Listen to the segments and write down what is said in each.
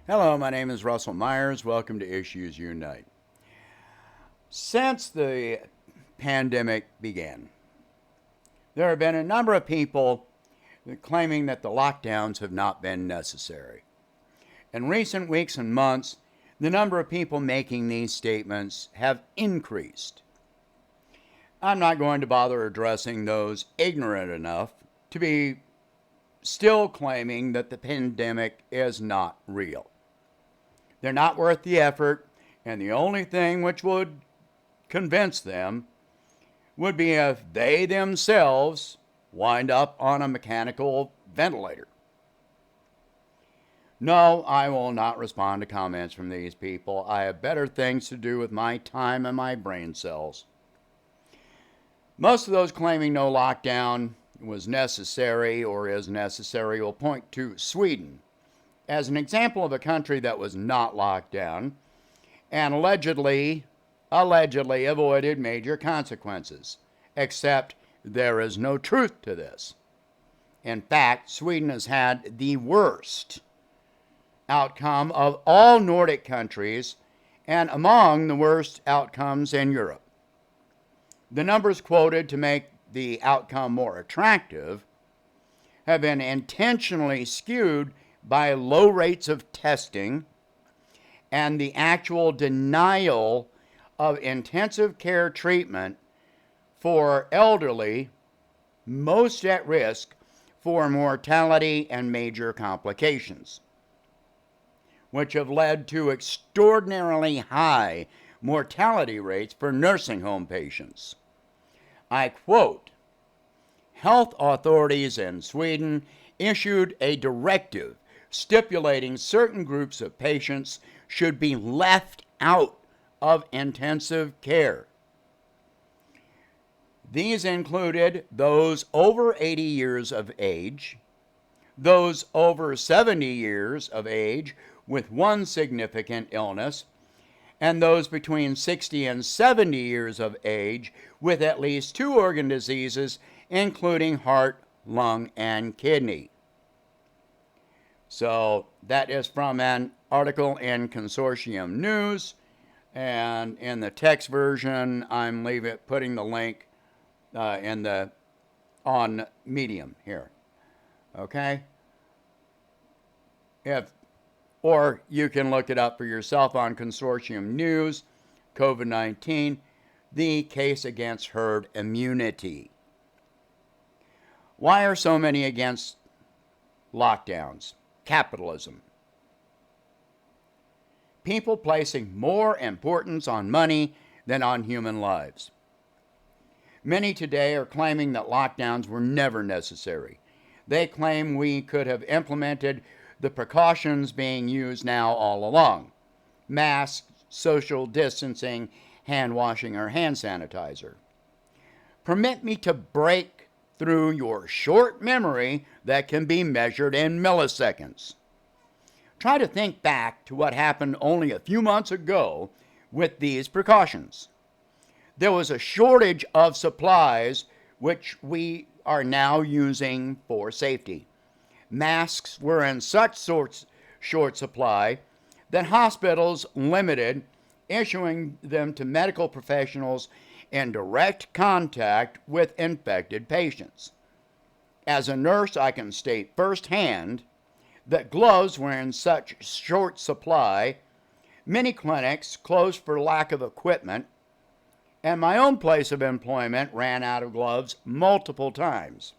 Hello, my name is Russell Myers. Welcome to Issues Unite. Since the pandemic began, there have been a number of people claiming that the lockdowns have not been necessary. In recent weeks and months, the number of people making these statements have increased. I'm not going to bother addressing those ignorant enough to be still claiming that the pandemic is not real. They're not worth the effort, and the only thing which would convince them would be if they themselves wind up on a mechanical ventilator. No, I will not respond to comments from these people. I have better things to do with my time and my brain cells. Most of those claiming no lockdown was necessary or is necessary will point to Sweden as an example of a country that was not locked down and allegedly avoided major consequences, except there is no truth to this. In fact, Sweden has had the worst outcome of all Nordic countries and among the worst outcomes in Europe. The numbers quoted to make the outcome more attractive have been intentionally skewed by low rates of testing and the actual denial of intensive care treatment for elderly, most at risk for mortality and major complications, which have led to extraordinarily high mortality rates for nursing home patients. I quote, "Health authorities in Sweden issued a directive stipulating certain groups of patients should be left out of intensive care. These included those over 80 years of age, those over 70 years of age with one significant illness, and those between 60 and 70 years of age with at least two organ diseases, including heart, lung, and kidney." So that is from an article in Consortium News, and in the text version, I'm putting the link on Medium here. Okay, or you can look it up for yourself on Consortium News, COVID-19, the case against herd immunity. Why are so many against lockdowns? Capitalism. People placing more importance on money than on human lives. Many today are claiming that lockdowns were never necessary. They claim we could have implemented the precautions being used now all along: masks, social distancing, hand washing, or hand sanitizer. Permit me to break through your short memory that can be measured in milliseconds. Try to think back to what happened only a few months ago with these precautions. There was a shortage of supplies which we are now using for safety. Masks were in such short supply that hospitals limited issuing them to medical professionals in direct contact with infected patients. As a nurse, I can state firsthand that gloves were in such short supply, many clinics closed for lack of equipment, and my own place of employment ran out of gloves multiple times.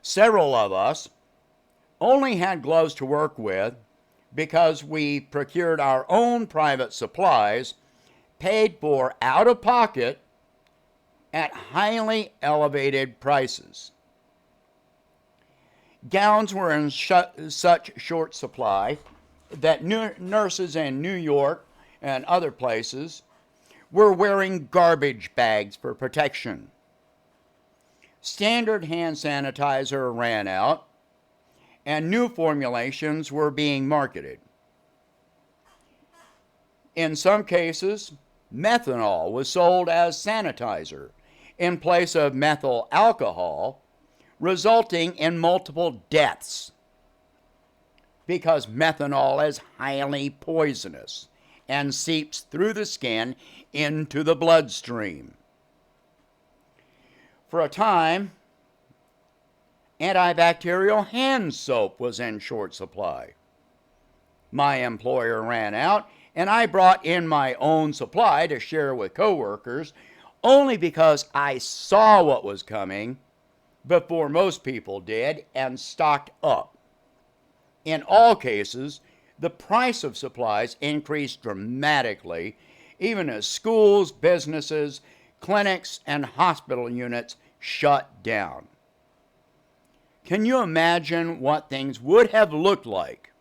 Several of us only had gloves to work with because we procured our own private supplies, paid for out of pocket at highly elevated prices. Gowns were in such short supply that nurses in New York and other places were wearing garbage bags for protection. Standard hand sanitizer ran out, and new formulations were being marketed. In some cases, methanol was sold as sanitizer in place of methyl alcohol, resulting in multiple deaths. because methanol is highly poisonous and seeps through the skin into the bloodstream. For a time, antibacterial hand soap was in short supply. My employer ran out, and I brought in my own supply to share with coworkers, only because I saw what was coming before most people did and stocked up. In all cases, the price of supplies increased dramatically, even as schools, businesses, clinics, and hospital units shut down. Can you imagine what things would have looked like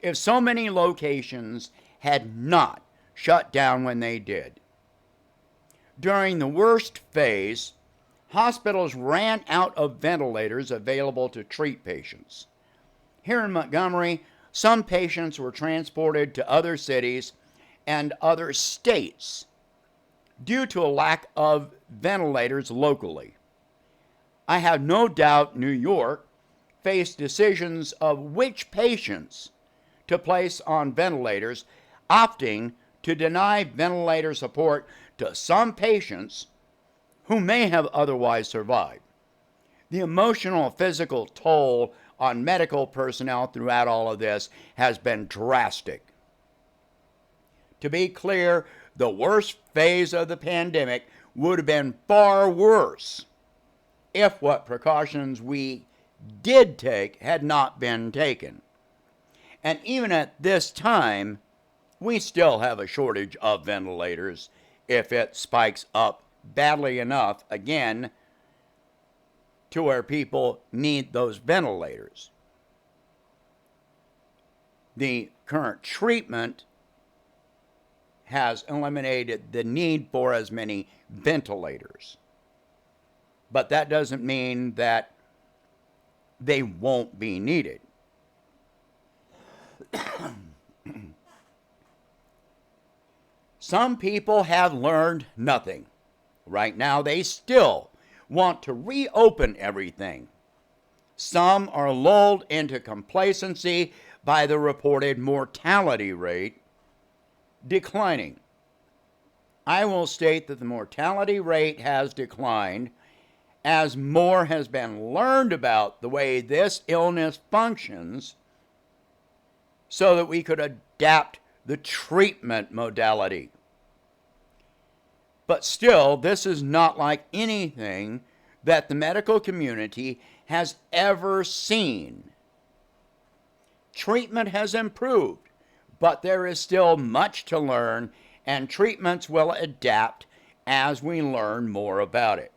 if so many locations had not shut down when they did? During the worst phase, hospitals ran out of ventilators available to treat patients. Here in Montgomery, some patients were transported to other cities and other states due to a lack of ventilators locally. I have no doubt New York faced decisions of which patients to place on ventilators, opting to deny ventilator support to some patients who may have otherwise survived. The emotional and physical toll on medical personnel throughout all of this has been drastic. To be clear, the worst phase of the pandemic would have been far worse if what precautions we did take had not been taken. And even at this time, we still have a shortage of ventilators if it spikes up badly enough again to where people need those ventilators. The current treatment has eliminated the need for as many ventilators. But that doesn't mean that they won't be needed. Some people have learned nothing. Right now, they still want to reopen everything. Some are lulled into complacency by the reported mortality rate declining. I will state that the mortality rate has declined as more has been learned about the way this illness functions so that we could adapt the treatment modality. But still, this is not like anything that the medical community has ever seen. Treatment has improved, but there is still much to learn, and treatments will adapt as we learn more about it.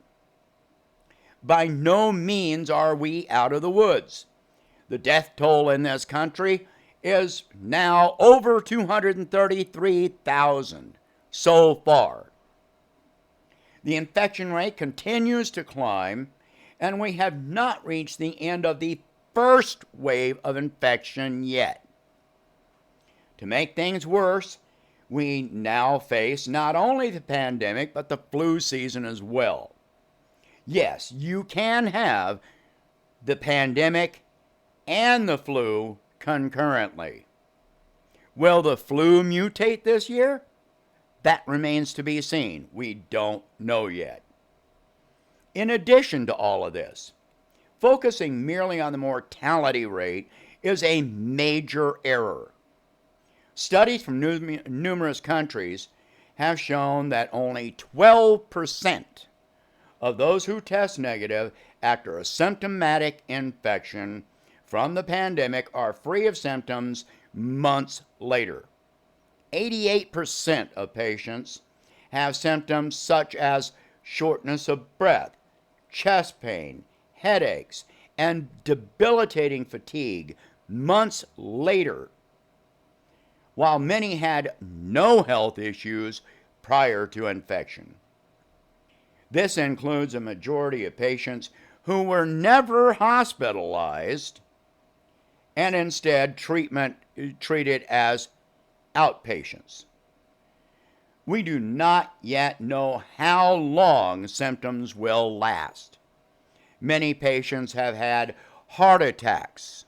By no means are we out of the woods. The death toll in this country is now over 233,000 so far. The infection rate continues to climb, and we have not reached the end of the first wave of infection yet. To make things worse, we now face not only the pandemic, but the flu season as well. Yes, you can have the pandemic and the flu concurrently. Will the flu mutate this year? That remains to be seen. We don't know yet. In addition to all of this, focusing merely on the mortality rate is a major error. Studies from numerous countries have shown that only 12% of those who test negative after a symptomatic infection from the pandemic are free of symptoms months later. 88% of patients have symptoms such as shortness of breath, chest pain, headaches, and debilitating fatigue months later, while many had no health issues prior to infection. This includes a majority of patients who were never hospitalized and instead treated as outpatients. We do not yet know how long symptoms will last. Many patients have had heart attacks,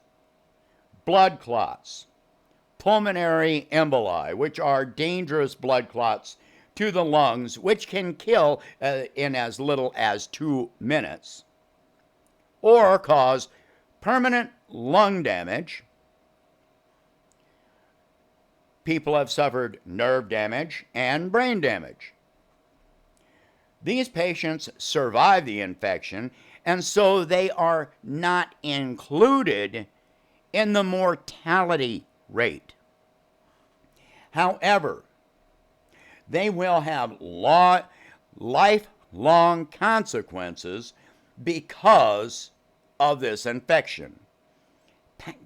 blood clots, pulmonary emboli, which are dangerous blood clots to the lungs, which can kill in as little as 2 minutes, or cause permanent lung damage. People have suffered nerve damage and brain damage. These patients survive the infection, and so they are not included in the mortality rate. However, they will have lifelong consequences because of this infection.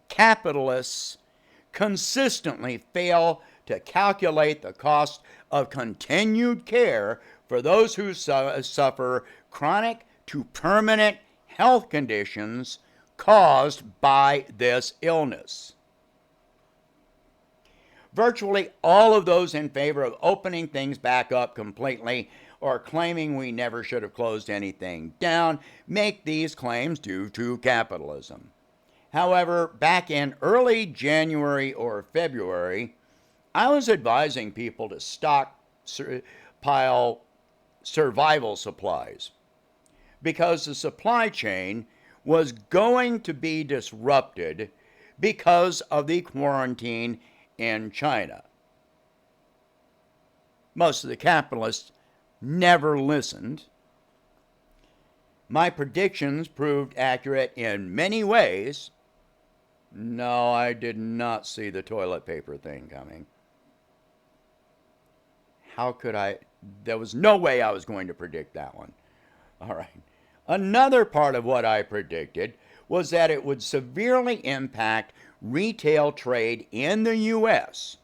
Capitalists consistently fail to calculate the cost of continued care for those who suffer chronic to permanent health conditions caused by this illness. Virtually all of those in favor of opening things back up completely or claiming we never should have closed anything down make these claims due to capitalism. However, back in early January or February, I was advising people to stockpile survival supplies because the supply chain was going to be disrupted because of the quarantine in China. Most of the capitalists never listened. My predictions proved accurate in many ways. No, I did not see the toilet paper thing coming. How could I? There was no way I was going to predict that one. All right. Another part of what I predicted was that it would severely impact retail trade in the U.S.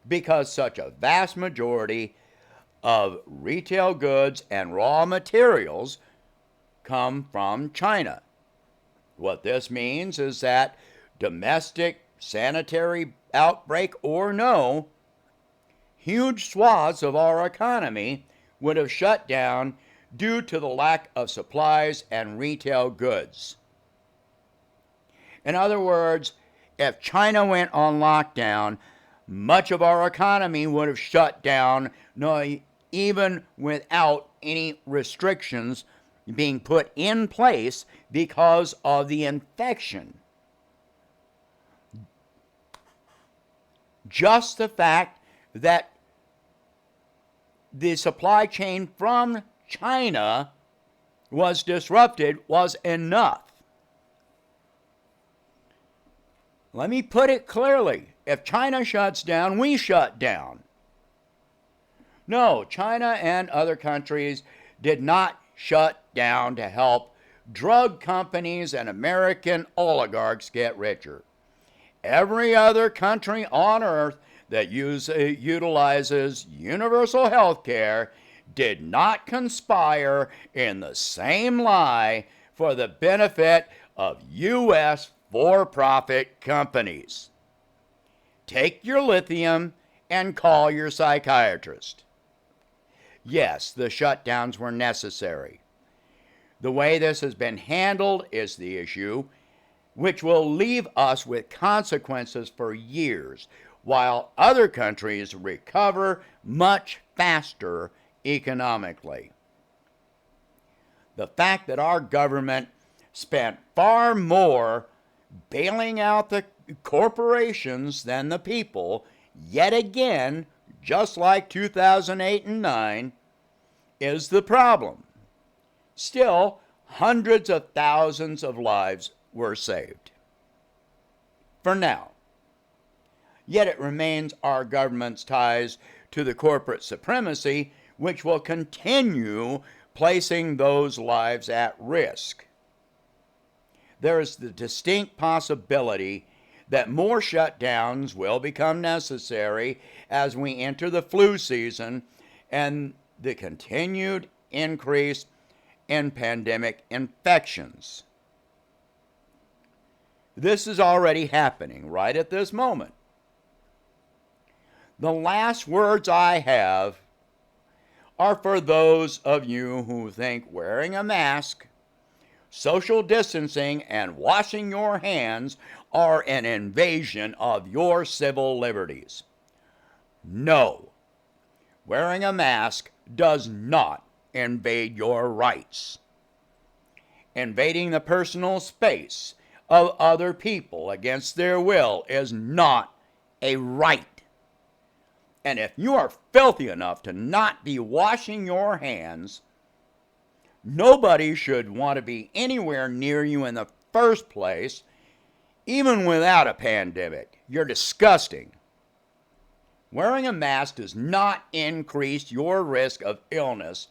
because such a vast majority of retail goods and raw materials come from China. What this means is that domestic sanitary outbreak or no, huge swaths of our economy would have shut down due to the lack of supplies and retail goods. In other words, if China went on lockdown, much of our economy would have shut down, even without any restrictions being put in place because of the infection. Just the fact that the supply chain from China was disrupted was enough. Let me put it clearly. If China shuts down, we shut down. No, China and other countries did not shut down to help drug companies and American oligarchs get richer. Every other country on earth that utilizes universal health care did not conspire in the same lie for the benefit of U.S. for-profit companies. Take your lithium and call your psychiatrist. Yes, the shutdowns were necessary. The way this has been handled is the issue, which will leave us with consequences for years, while other countries recover much faster economically. The fact that our government spent far more bailing out the corporations than the people, yet again, just like 2008 and 9, is the problem. Still, hundreds of thousands of lives were saved. For now. Yet it remains our government's ties to the corporate supremacy which will continue placing those lives at risk. There is the distinct possibility that more shutdowns will become necessary as we enter the flu season and the continued increase in pandemic infections. This is already happening right at this moment. The last words I have are for those of you who think wearing a mask, social distancing and washing your hands are an invasion of your civil liberties. No, wearing a mask does not invade your rights. Invading the personal space of other people against their will is not a right. And if you are filthy enough to not be washing your hands, nobody should want to be anywhere near you in the first place, even without a pandemic. You're disgusting. Wearing a mask does not increase your risk of illness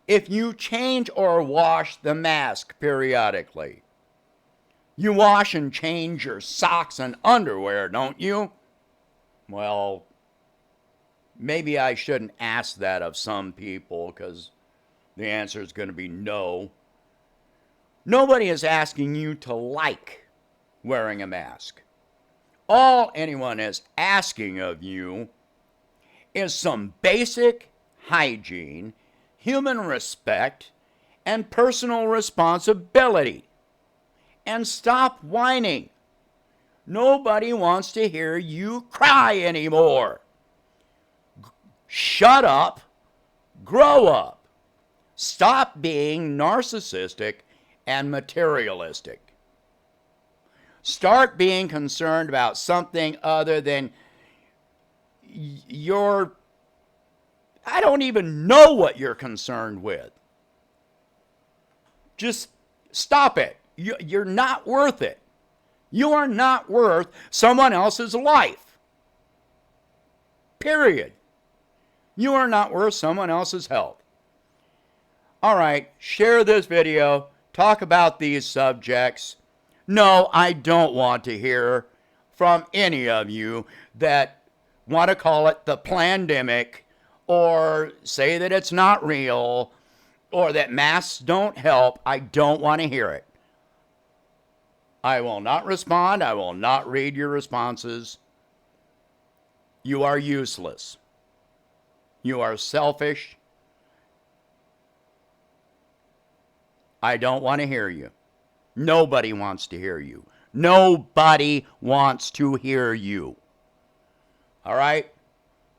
if you change or wash the mask periodically. You wash and change your socks and underwear, don't you? Well, maybe I shouldn't ask that of some people, because the answer is going to be no. Nobody is asking you to like wearing a mask. All anyone is asking of you is some basic hygiene, human respect, and personal responsibility. And stop whining. Nobody wants to hear you cry anymore. Shut up. Grow up. Stop being narcissistic and materialistic. Start being concerned about something other than your... I don't even know what you're concerned with. Just stop it. You're not worth it. You are not worth someone else's life. Period. You are not worth someone else's health. All right, share this video. Talk about these subjects. No, I don't want to hear from any of you that want to call it the plandemic, or say that it's not real, or that masks don't help. I don't want to hear it. I will not respond. I will not read your responses. You are useless. You are selfish. I don't want to hear you. Nobody wants to hear you. Nobody wants to hear you. All right?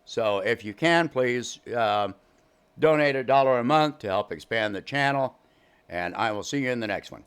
So if you can, please donate $1 a month to help expand the channel, and I will see you in the next one.